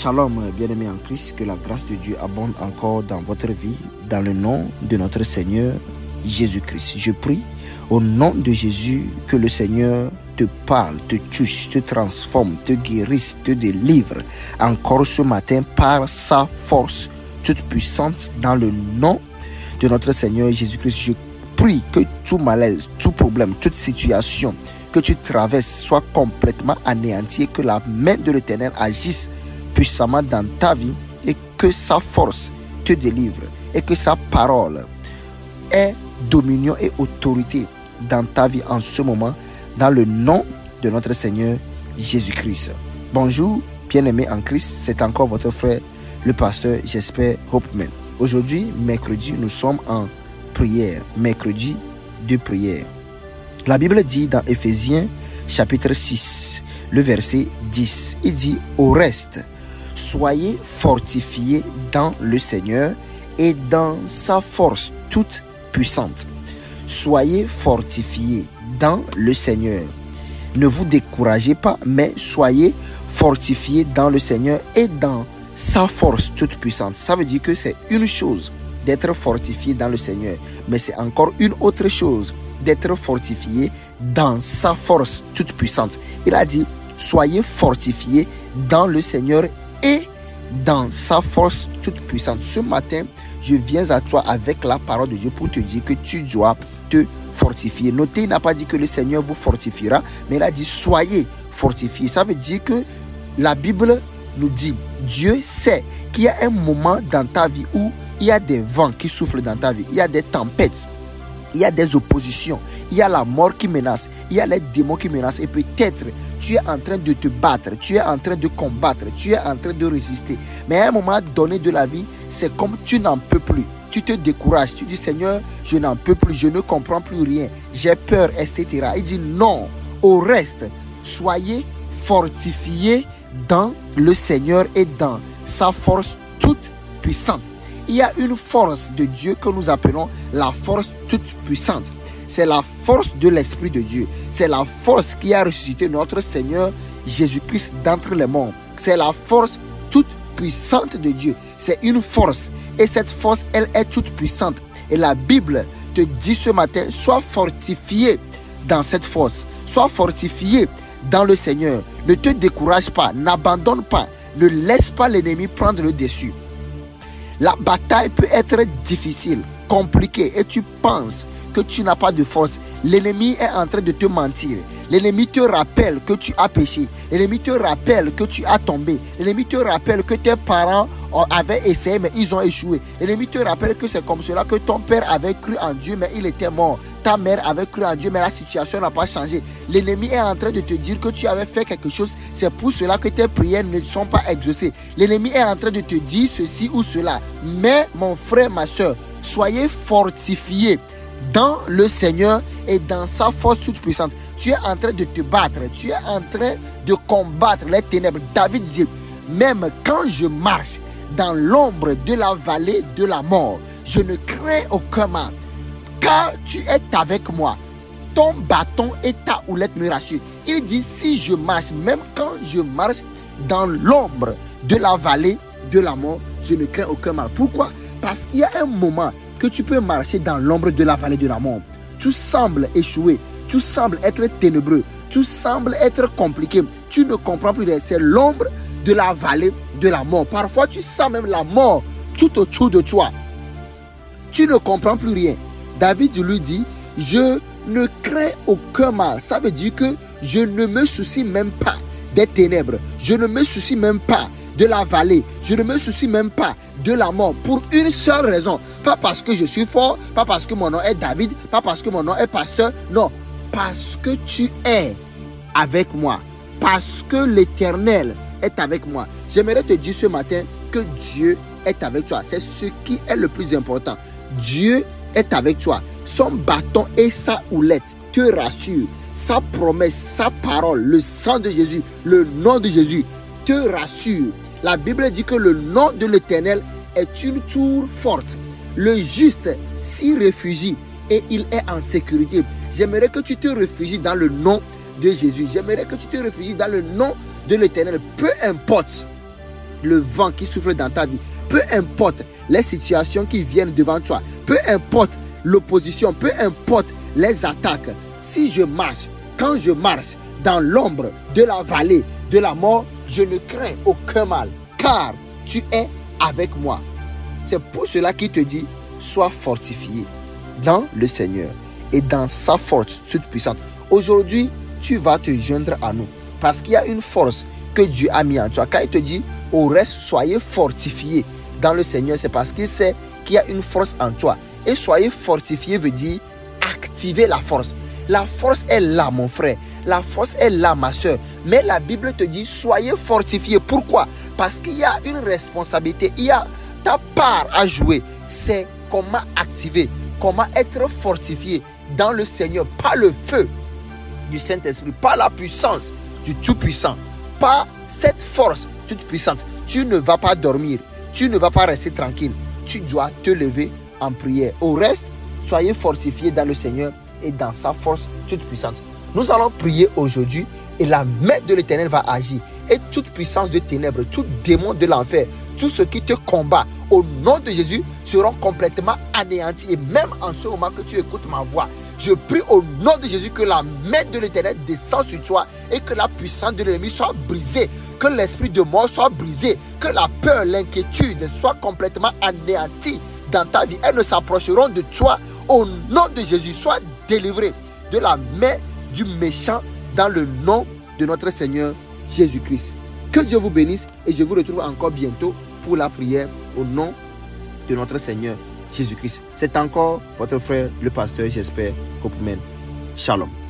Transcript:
Shalom, bien-aimés en Christ, que la grâce de Dieu abonde encore dans votre vie, dans le nom de notre Seigneur Jésus-Christ. Je prie au nom de Jésus que le Seigneur te parle, te touche, te transforme, te guérisse, te délivre encore ce matin par sa force toute puissante dans le nom de notre Seigneur Jésus-Christ. Je prie que tout malaise, tout problème, toute situation que tu traverses soit complètement anéanti, que la main de l'Éternel agisse puissamment dans ta vie et que sa force te délivre et que sa parole ait dominion et autorité dans ta vie en ce moment, dans le nom de notre Seigneur Jésus-Christ. Bonjour, bien-aimés en Christ, c'est encore votre frère, le pasteur Jesper Hopeman. Aujourd'hui, mercredi, nous sommes en prière, mercredi de prière. La Bible dit dans Éphésiens chapitre 6, le verset 10, il dit « Au reste, soyez fortifiés dans le Seigneur et dans sa force toute puissante. » Soyez fortifiés dans le Seigneur. Ne vous découragez pas, mais soyez fortifiés dans le Seigneur et dans sa force toute puissante. Ça veut dire que c'est une chose d'être fortifié dans le Seigneur, mais c'est encore une autre chose d'être fortifié dans sa force toute puissante. Il a dit, soyez fortifiés dans le Seigneur et dans sa force toute puissante. Ce matin, je viens à toi avec la parole de Dieu pour te dire que tu dois te fortifier. Notez, il n'a pas dit que le Seigneur vous fortifiera, mais il a dit soyez fortifiés. Ça veut dire que la Bible nous dit, Dieu sait qu'il y a un moment dans ta vie où il y a des vents qui soufflent dans ta vie, il y a des tempêtes, il y a des oppositions, il y a la mort qui menace, il y a les démons qui menacent, et peut-être tu es en train de te battre, tu es en train de combattre, tu es en train de résister. Mais à un moment donné de la vie, c'est comme tu n'en peux plus. Tu te décourages, tu dis Seigneur, je n'en peux plus, je ne comprends plus rien, j'ai peur, etc. Il dit non, au reste, soyez fortifiés dans le Seigneur et dans sa force toute puissante. Il y a une force de Dieu que nous appelons la force toute puissante. C'est la force de l'Esprit de Dieu. C'est la force qui a ressuscité notre Seigneur Jésus-Christ d'entre les morts. C'est la force toute puissante de Dieu. C'est une force. Et cette force, elle est toute puissante. Et la Bible te dit ce matin, sois fortifié dans cette force. Sois fortifié dans le Seigneur. Ne te décourage pas, n'abandonne pas. Ne laisse pas l'ennemi prendre le dessus. La bataille peut être difficile, compliquée, et tu penses que tu n'as pas de force. L'ennemi est en train de te mentir. L'ennemi te rappelle que tu as péché. L'ennemi te rappelle que tu as tombé. L'ennemi te rappelle que tes parents avaient essayé mais ils ont échoué. L'ennemi te rappelle que c'est comme cela que ton père avait cru en Dieu mais il était mort. Ta mère avait cru en Dieu mais la situation n'a pas changé. L'ennemi est en train de te dire que tu avais fait quelque chose. C'est pour cela que tes prières ne sont pas exaucées. L'ennemi est en train de te dire ceci ou cela. Mais mon frère, ma soeur, soyez fortifiés dans le Seigneur et dans sa force toute puissante. Tu es en train de te battre, tu es en train de combattre les ténèbres. David dit, même quand je marche dans l'ombre de la vallée de la mort, je ne crains aucun mal, car tu es avec moi. Ton bâton et ta houlette me rassurent. Il dit, si je marche, même quand je marche dans l'ombre de la vallée de la mort, je ne crains aucun mal. Pourquoi? Parce qu'il y a un moment que tu peux marcher dans l'ombre de la vallée de la mort. Tout semble échouer, tout semble être ténébreux, tout semble être compliqué. Tu ne comprends plus rien. C'est l'ombre de la vallée de la mort. Parfois, tu sens même la mort tout autour de toi. Tu ne comprends plus rien. David lui dit, je ne crains aucun mal. Ça veut dire que je ne me soucie même pas des ténèbres. Je ne me soucie même pas de la vallée. Je ne me soucie même pas de la mort pour une seule raison. Pas parce que je suis fort, pas parce que mon nom est David, pas parce que mon nom est pasteur. Non, parce que tu es avec moi. Parce que l'Éternel est avec moi. J'aimerais te dire ce matin que Dieu est avec toi. C'est ce qui est le plus important. Dieu est avec toi. Son bâton et sa houlette te rassurent. Sa promesse, sa parole, le sang de Jésus, le nom de Jésus te rassure. La Bible dit que le nom de l'Éternel est une tour forte. Le juste s'y réfugie et il est en sécurité. J'aimerais que tu te réfugies dans le nom de Jésus. J'aimerais que tu te réfugies dans le nom de l'Éternel. Peu importe le vent qui souffle dans ta vie, peu importe les situations qui viennent devant toi, peu importe l'opposition, peu importe les attaques, si je marche, quand je marche dans l'ombre de la vallée de la mort, je ne crains aucun mal, car tu es avec moi. C'est pour cela qu'il te dit, sois fortifié dans le Seigneur et dans sa force toute puissante. Aujourd'hui, tu vas te joindre à nous parce qu'il y a une force que Dieu a mis en toi. Quand il te dit, au reste, soyez fortifiés dans le Seigneur, c'est parce qu'il sait qu'il y a une force en toi. Et soyez fortifiés veut dire activer la force. La force est là, mon frère. La force est là, ma soeur. Mais la Bible te dit, soyez fortifiés. Pourquoi? Parce qu'il y a une responsabilité. Il y a ta part à jouer. C'est comment activer, comment être fortifié dans le Seigneur, par le feu du Saint-Esprit, par la puissance du Tout-Puissant, par cette force toute puissante. Tu ne vas pas dormir, tu ne vas pas rester tranquille. Tu dois te lever en prière. Au reste, soyez fortifiés dans le Seigneur et dans sa force toute puissante. Nous allons prier aujourd'hui et la main de l'Éternel va agir. Et toute puissance de ténèbres, tout démon de l'enfer, tout ce qui te combat au nom de Jésus seront complètement anéantis. Et même en ce moment que tu écoutes ma voix, je prie au nom de Jésus que la main de l'Éternel descende sur toi et que la puissance de l'ennemi soit brisée, que l'esprit de mort soit brisé, que la peur, l'inquiétude soit complètement anéantie dans ta vie. Elles ne s'approcheront de toi au nom de Jésus. Sois délivré de la main du méchant dans le nom de notre Seigneur Jésus-Christ. Que Dieu vous bénisse et je vous retrouve encore bientôt pour la prière au nom de notre Seigneur Jésus-Christ. C'est encore votre frère le pasteur, j'espère, Kopman. Shalom.